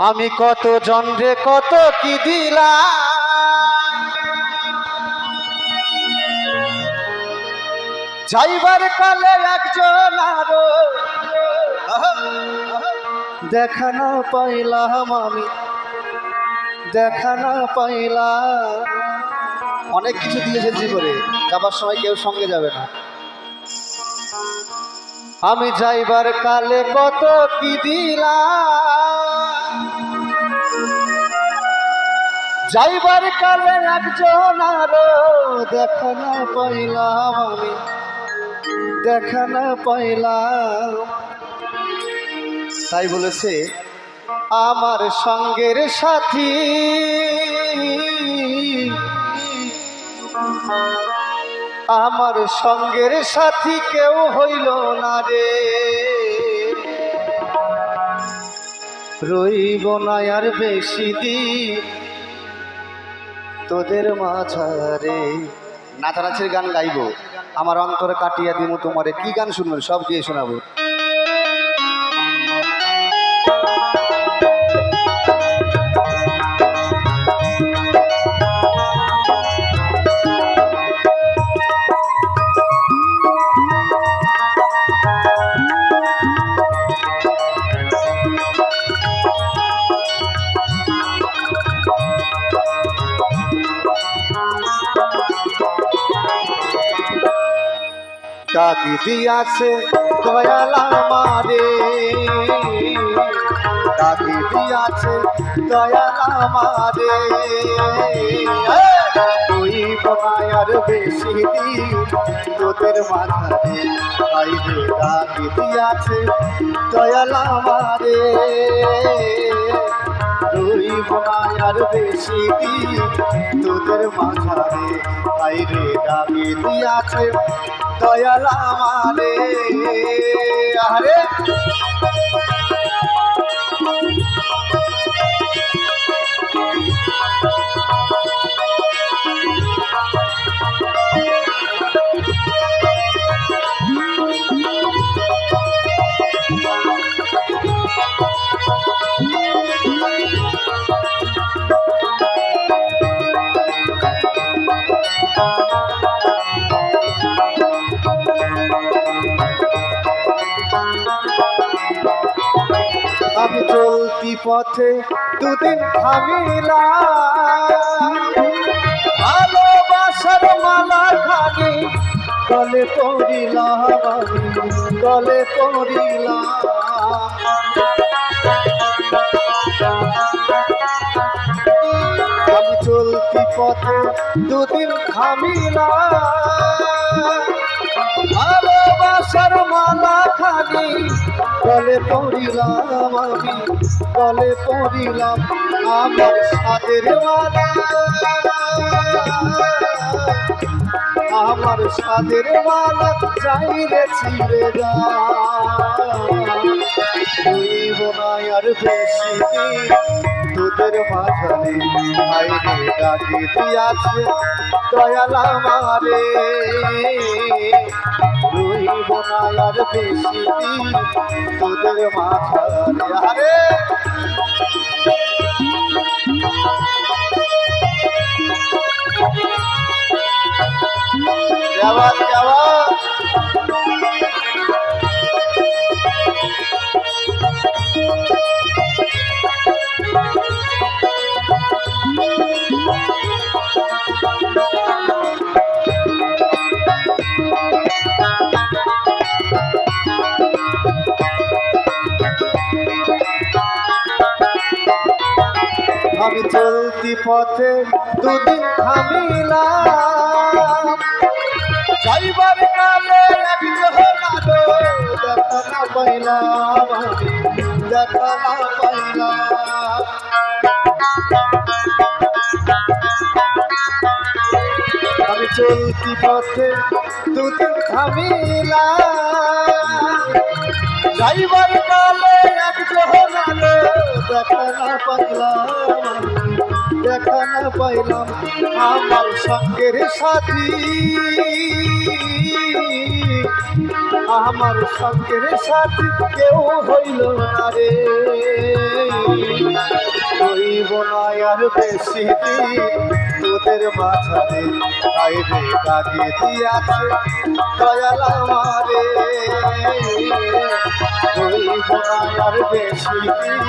আমি কত জনরে কত কি দিলাম, যাইবার কালে একজন আরো দেখা না পাইলাম, আমি দেখা না পাইলাম। অনেক কিছু দিয়েছে জীবনে, যাবার সময় কেউ সঙ্গে যাবে না। আমি যাইবার কালে কত কি দিলাম, যাইবার কালে একজন আরো দেখা না পাইলাম, আমি দেখা না পাইলাম। তাই বলেছে আমার সঙ্গের সাথী, আমার সঙ্গের সাথী কেউ হইল না রে, রইব না আর বেশি দিন তোদের মাঝারে। নাচানাচির গান গাইব, আমার অন্তরে কাটিয়া দিব তোমারে। কি গান শুনবেন সব দিয়ে শোনাবো। ডাকি দিয়াছে দয়াল আমারে, ডাকি দিয়াছে দয়াল আমারে, হইব না আর বেশি দিন তোদের মাঝারে। আইরে ডাকি দিয়াছে দয়াল আমারে, রইব না আর বেশি দিন তোদের মাঝারে। আইরে ডাকি দিয়াছে দয়াল আমারে। আরে আমি চলতি পথে দুদিন থামিলাম, ভালোবাসার মালা খানি গলে পড়িলাম, আমি গলে পড়িলাম। আমি চলতি পথে দুদিন থামিলাম, ভালোবাসার মালা খানি গলে পড়িলাম, আমি গলে পড়িলাম। আমার সাদের মালা, আমার সাদের মালা চাইলে ছিঁড়ে যাইব না আর বেশি দিন তোদের মাঝারে। আইরে ডাকি দিয়াছে দয়াল আমারে, রইব না আর বেশি দিন তোদের মাঝারে। আরে যাওয়া যাওয়া আমি চলতি পথে দুদিন থামিলাম, যাইবার কালে একজন আরো দেখা না পাইলাম, আমি দেখা না পাইলাম। আমি চলতি পথে দুদিন থামিলাম, যাইবার কালে একজন আরো দেখা না পাইলাম, দেখা না পাইলাম। আমার সঙ্গের সাথী, আমার সঙ্গের সাথী কেউ হইল না রে, রইব না আর বেশি দিন তোদের মাঝারে বাইরে দাগে দিয়াছে দয়াল আমারে রইব না আর বেশি দিন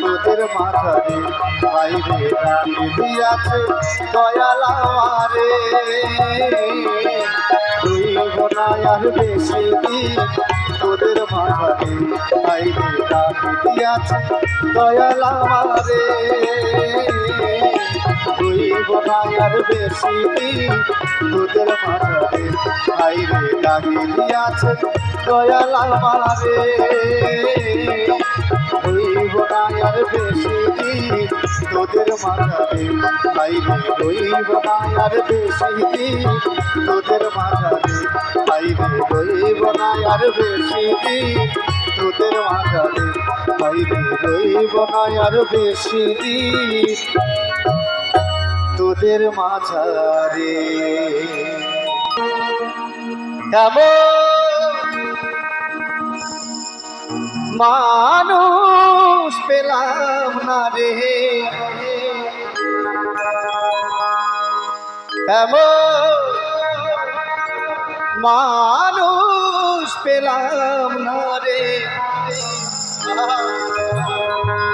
তোদের মাঝারে বাইরে দাগে দিয়াছে দয়াল আমারে রইব না আর বেশি দিন তোদের মাঝারে বাইরে দাগে দিয়াছে দয়াল আমারে রইব না আর বেশি দিন তোদের মাঝারে বাইরে দাগে দিয়াছে দয়াল আমারে রইব না আর বেশি দিন তোদের মাঝারে বাইরে রইব না আর বেশি দিন তোদের মাঝারে বাইরে রইব না আর বেশি দিন তোদের মাঝারে বাইরে রইব না আর বেশি দিন তোদের মাঝারে মানুষ পেলাম না রে মানুষ পেলাম না রে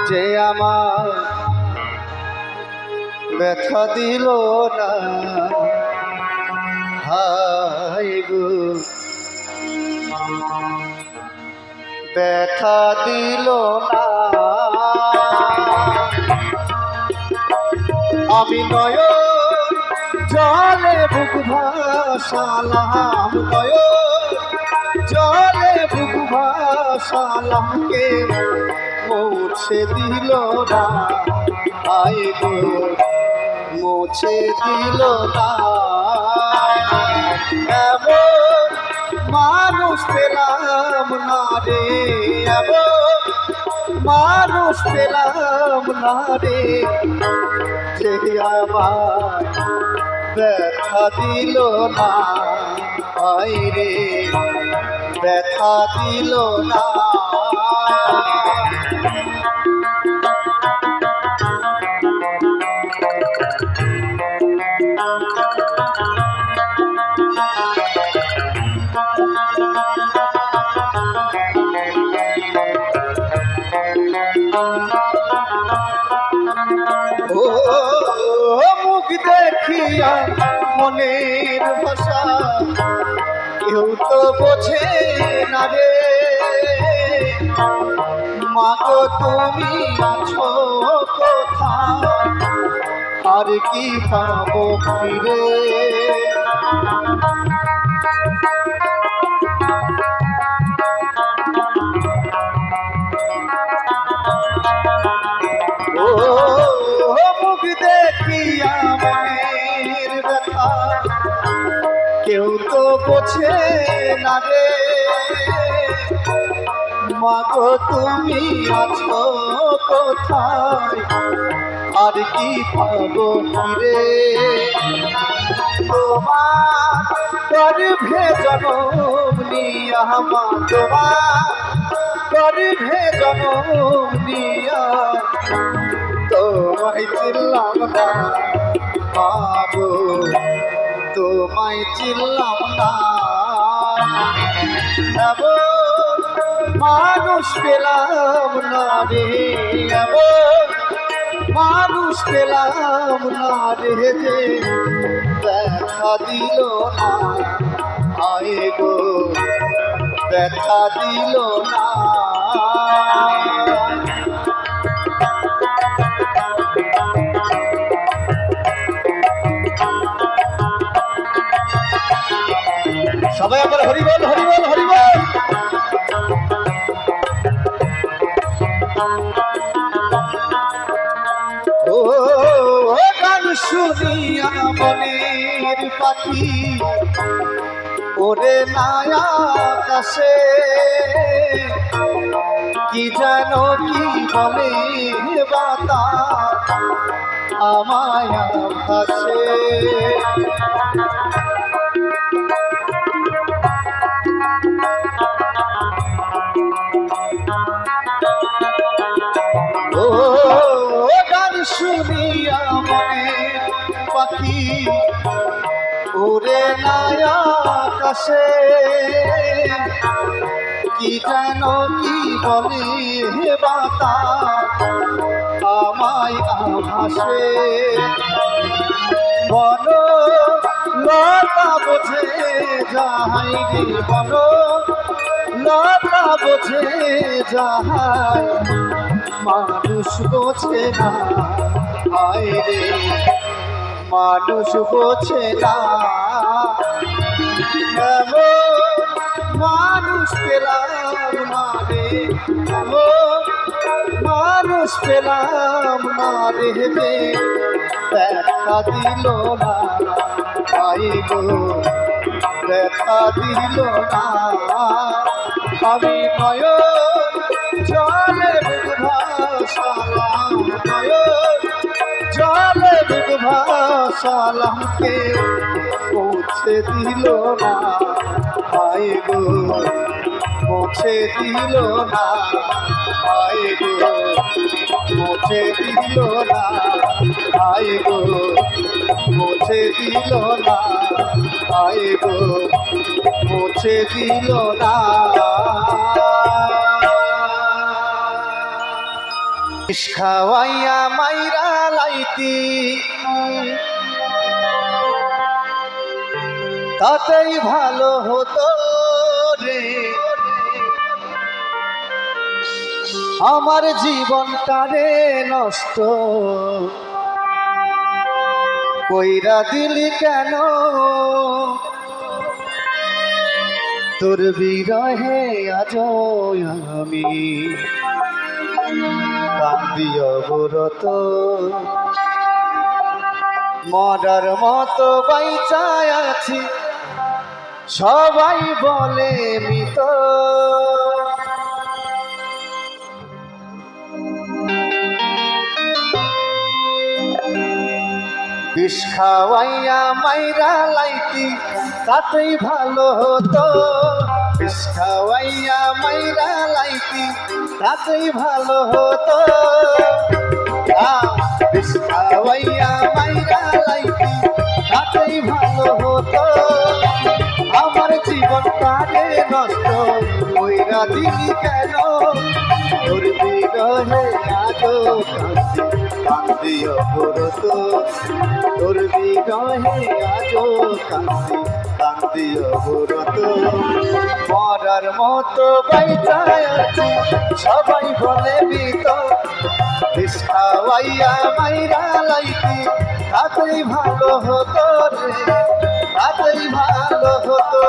যে আমার ব্যথা দিল না হায় গো ব্যথা দিল না আমি নয় জলে বুক ভাসালাম নয় জলে বুক ভাসালামকে মুছে দিল না আয় গো মুছে দিল না এমন মানুষ পেলাম না রে এমন মানুষ পেলাম না রে যে আমার ব্যথা দিল না আয় রে ব্যথা দিল না মুখ দেখিয়া মনের ভাষা কেউ তো বোঝে না রে মাগো তুমি আছো কোথায় আর কি পাবো ফিরে দেখিয়া মনের ব্যথা কেউ তো বোঝে না রে মাগো তুমি আছো কোথায় আর কি পাবো ফিরে তোমার গর্ভে জনম নিয়া মা তোমার গর্ভে জনম নিয়া তোমায় চিনলাম না বাবু তোমায় চিনলাম না মানুষ পেলাম না রে মানুষ পেলাম না রে যে ব্যথা দিল না আয় গো ব্যথা দিল না সবাই আমার হরিবল হরিবল হরিবল ও গান শুনিয়া মনের পাখি ওরে নায়া কাছে কি যেন কি বলে বাতাস আমায় ভাসে ভাসে কি যেন কি বলে হে বাতাস আমায় ভাসে বন লতা বোঝে যাহাই রে বন লতা বোঝে যাহাই মানুষ বোঝে না হায় রে মানুষ বোঝে না মানুষ পেলাম না রে মানুষ পেলাম না রে দেখা দিল না ভাই গো দেখা দিল না আমি নয়ন জলে বুক ভাসালাম নয়ন জলে বুক ভাসালামকে পৌঁছে দিল না ভাই গো পৌঁছে দিল না ভাই গো পৌঁছে দিল না ভাই গো পৌঁছে দিল না ভাই গো পৌঁছে দিল না বিষ খাওয়াইয়া মাইরা লাইতি তাতেই ভালো হতো রে আমার জীবনটা রে নষ্ট কইরা দিলি কেন তোর বিরহে আজ আমি কান্দি অবরত মরার মতো বাইচায় আছি সবাই বলে মৃত বিষ খাওয়াইয়া মাইরা লাইতি তাতেই ভালো হতো বিষ খাওয়াইয়া মাইরা লাইতি তাতেই ভালো হতো বিষ খাওয়াইয়া মাইরা লাইতি তাতেই ভালো হতো আমার জীবনটা রে নষ্ট কইরা দিলি কেন তোর বিরহে আজো কান্দি অবরত তোর বিরহে আজো কান্দি অবরত মরার মতো বাইচায় আছি সবাই বলে বিত বিষ খাওয়াইয়া মাইরা লাইতি তাতেই ভালো হতো রে তাতেই ভালো হতো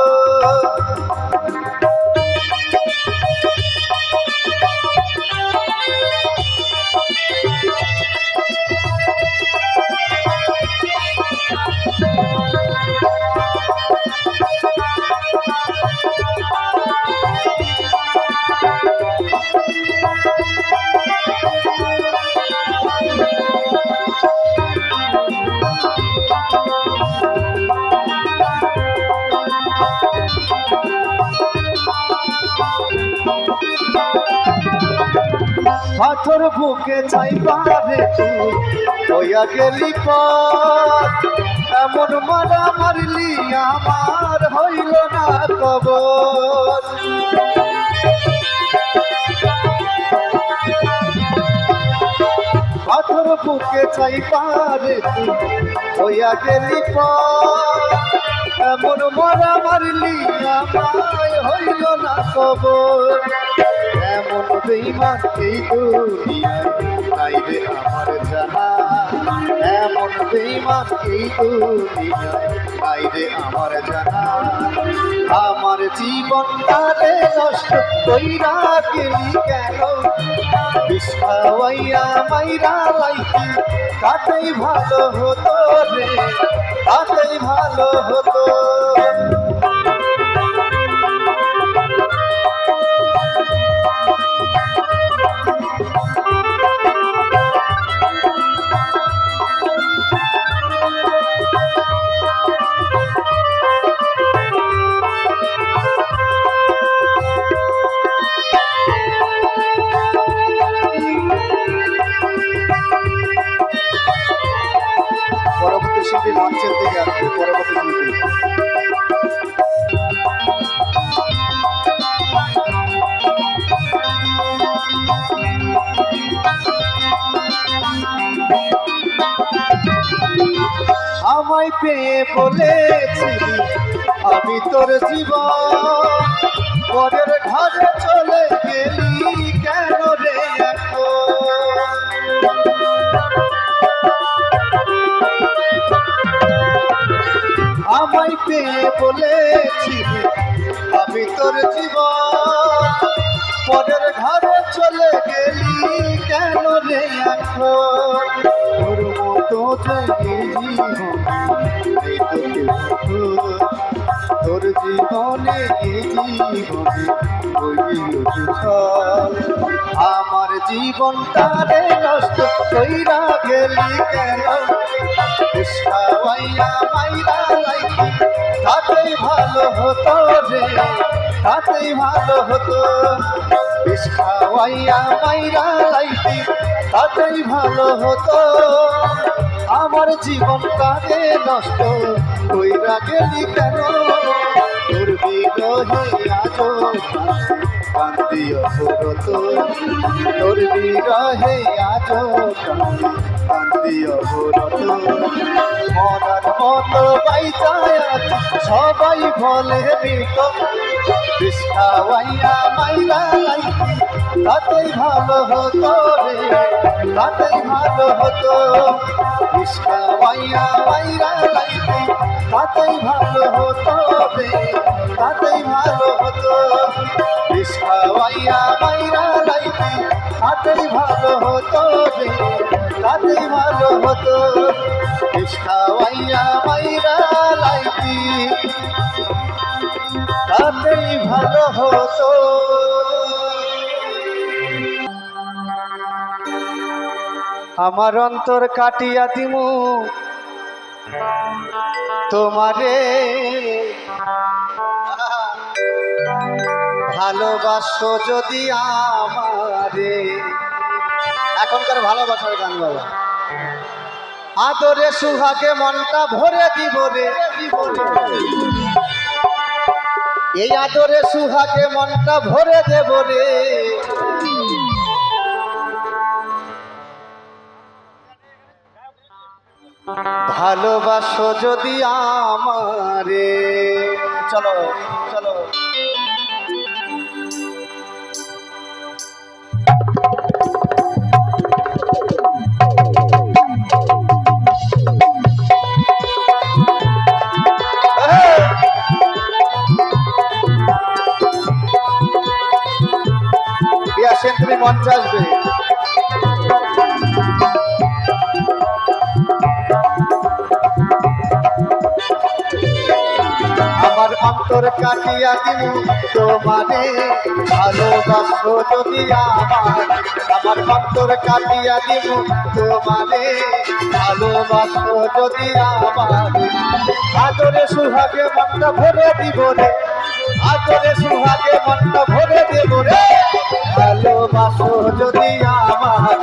পাথর বুকে চাইবারে তুই হইয়া গেলি পথ এমন মারা মারলি আমার হইল না কবর পাথর বুকে চাইবারে তুই হইয়া গেলি পথ এমন মারা মারলি আমার হইল না কবর এমন বেঈমান এই দুনিয়ায় নাই রে আমার জানা এমন বেঈমান এই দুনিয়ায় নাই রে আমার জানা আমার জীবনটা রে নষ্ট কইরা গেলি কেন বিষ খাওয়াইয়া মাইরা লাইতি তাতেই ভালো হতো রে তাতেই ভালো হতো পরবর্তী শিল্পী মঞ্চের দিকে আসবে পরবর্তী শিল্পী আমায় পেয়ে বলেছিলি আমি তোর জীবন, পরের ঘরে চলে গেলি কেন রে এখন? আমায় পেয়ে বলেছিলি আমি তোর জীবন, পরের ঘরে চলে গেলি কেন রে এখন? তোর মতো তোর জীবনে আমার জীবনটারে নষ্ট কইরা গেলি কেন? খাওয়াইয়া মাইরা লাইকি তাতেই ভালো হতো রে, তাতেই ভালো হতো। বিষ খাওয়াইয়া মাইরা লাইকি তাতেই ভালো হতো। আমার জীবনটাকে নষ্ট কইরা গেলি কেন? তোর বিরহে আজ কান্দি অবরত, তোর বিরহে আজ কান্দি অবরত। মরার মতো বাইচায় আছি সবাই বলে মৃত, বিষ খাওয়াইয়া মাইরা লাইকি তাতেই ভালো হতো রে, তাতেই ভালো হতো। বিষ খাওয়াইয়া মাইরা লাইকি তাতেই ভালো হতো রে, তাতেই ভালো হতো। বিষ খাওয়াইয়া মাইরা লাইকি তাতেই ভালো হতো রে, তাতেই ভালো হতো। বিষ খাওয়াইয়া মাইরা লাইকি তাতেই ভালো হতো। আমার অন্তর কাটিয়া দিমু তোমারে, ভালোবাসো যদি আমারে। এখনকার ভালোবাসার গান বাবা। আদরে সুহাগে মনটা ভরে দিব রে, এই আদরে সুহাগে মনটা ভরে দেব রে। ভালোবাসো যদি আমারে। চলো চলো। আসেন তুমি মঞ্চে আসবে। আমার অন্তর কাটিয়া দিমু তোমারে, ভালোবাসো যদি আমার। আমার অন্তর কাটিয়া দিমু তোমারে, ভালোবাসো যদি আমার। আদরে সুহাগে মনটা ভরে দিব রে, আদরে সুহাগে মনটা ভরে দেব রে। ভালোবাসো যদি আমার,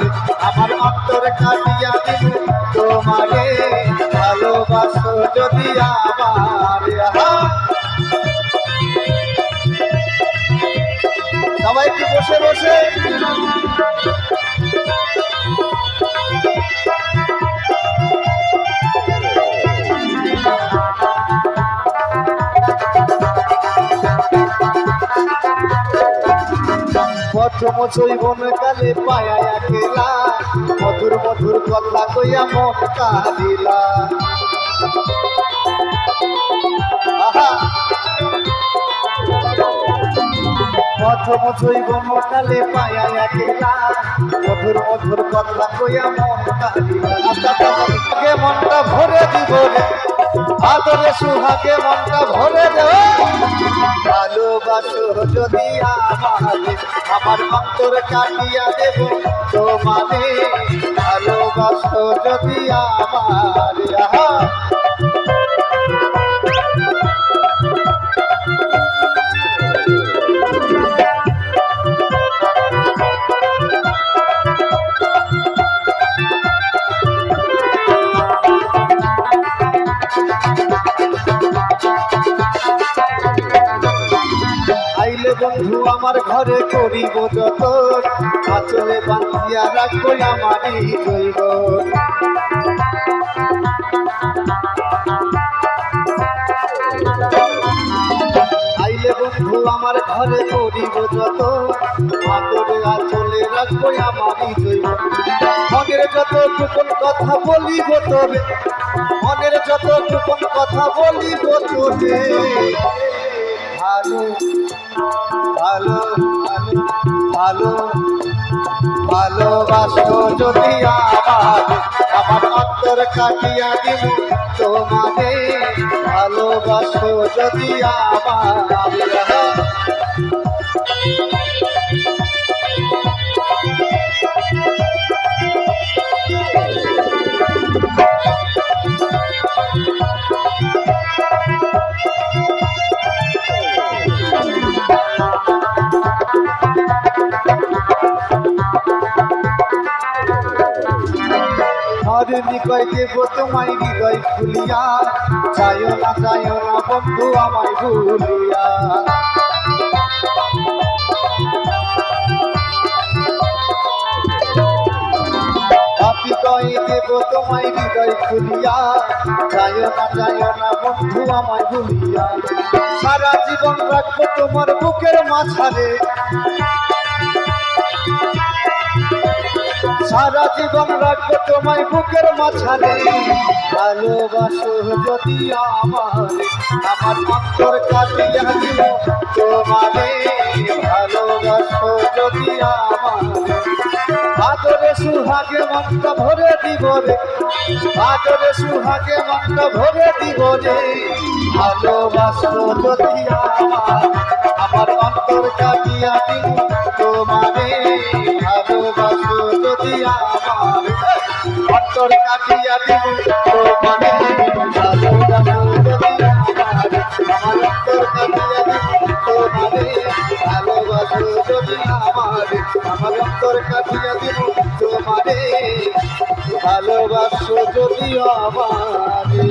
আমার অন্তর কাটিয়া দিমু তোমারে, ভালোবাসো যদি আমার। সবাই কি বসে বসে প্রথম জৈবন কালে পায়া খেলা, মধুর মধুর কথা কইয়া মন কাঁদিলা। প্রথম জৈবন কালে পায়া খেলা, মধুর মধুর কথা কইয়া মন কাঁদিলা। মনটা ভরে দিব রে, আদরে সুহাগে মনটা ভরে দেব। ভালোবাসো যদি আমারে, আমার অন্তর কাটিয়া দেব তোমারে। ভালোবাসো যদি আমারে। আইলে বন্ধু আমার ঘরে করিব যতন, আঁচলে বাঁধিয়া রাখবো আমারই জৈব। ঘরে করিব যত আদরে আচলে রাখবো আমারই জৈব মনের যত গোপন কথা বলিব তোরে মনের যত গোপন কথা বলিব তোরে ভালো ভালো ভালো ভালোবাসো যদি আমার অন্তর কাটিয়া দিব তোমাকে ভালোবাসো যদি আমার নিকয় দেব তোমায় হৃদয় খুলিয়া যায় না বন্ধু আমায় ভুলিয়া হৃদয় দেব তোমায় হৃদয় খুলিয়া যায় না বন্ধু আমায় ভুলিয়া সারা জীবন রাখবো তোমার বুকের মাঝারে সারা জীবন রাখবো তোমায় বুকের মাঝারে ভালোবাসো যদি আমার অন্তর কাটিয়া দিব তোমারে ভালোবাসো যদি আদরে সুহাগে মনটা ভরে দিব রে আদরে সুহাগে মনটা ভরে দিব রে ভালোবাসো যদি আমার অন্তর কাটিয়া দিব তোমারে ভালোবাসো যদি আমার অন্তর কাটিয়া দিব তোমারে ভালোবাসো যদি আমার অন্তর কাটিয়া দিব তোমারে ভালোবাসো যদি আমার অন্তর কাটিয়া দিব তোমারে ভালোবাসো যদি আমারে